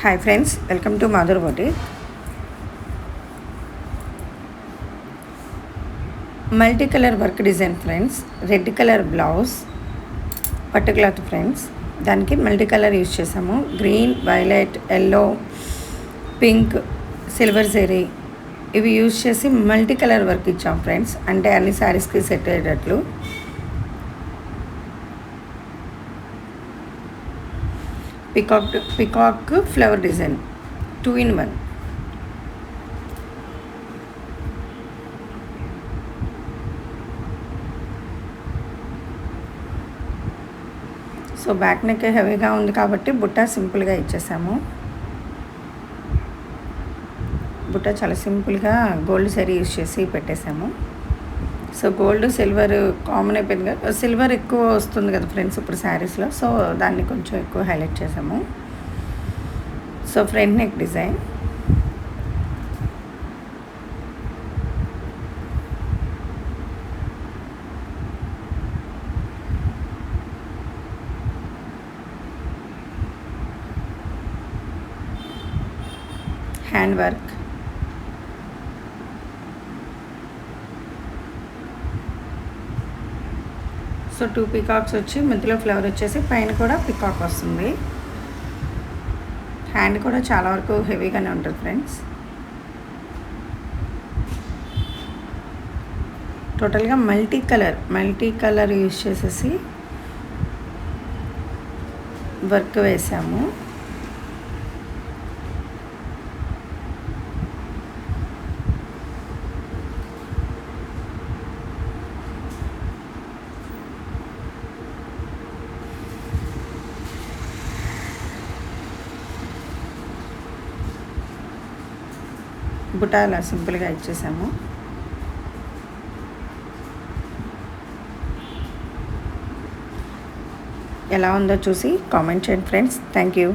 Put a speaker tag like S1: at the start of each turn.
S1: Hi friends, welcome to Mother Boutique. Multicolor work design friends, red color blouse, పట్టు cloth friends. దానికి multi colour use చేసాము. Green, violet, yellow, pink, silver zari ఇవి use చేసి multi colour work ఇచ్చాం friends. అంటే అన్ని శారీస్కి set అయ్యేటట్లు. Peacock flower design 2-in-1. So back neck హెవీగా ఉంది కాబట్టి బుట్ట సింపుల్గా ఇచ్చేసాము. బుట్ట చాలా సింపుల్గా గోల్డ్ జరీ యూజ్ చేసి పెట్టేసాము. సో గోల్డ్ సిల్వర్ కామన్ అయిపోయింది కదా, సిల్వర్ ఎక్కువ వస్తుంది కదా ఫ్రెండ్స్ ఇప్పుడు శారీస్లో. సో దాన్ని కొంచెం ఎక్కువ హైలైట్ చేసాము. So front neck design, hand work, so 2 peacocks వచ్చి మధ్యలో ఫ్లవర్ వచ్చేసి పైన కూడా పికాక్ వస్తుంది. హ్యాండ్ కూడా చాలా వరకు హెవీగానే ఉంటుంది ఫ్రెండ్స్. టోటల్గా మల్టీ కలర్ యూజ్ చేసేసి వర్క్ వేసాము. బుట్ట అలా సింపుల్గా ఇచ్చేసాము. ఎలా ఉందో చూసి కామెంట్ చేయండి ఫ్రెండ్స్. Thank you.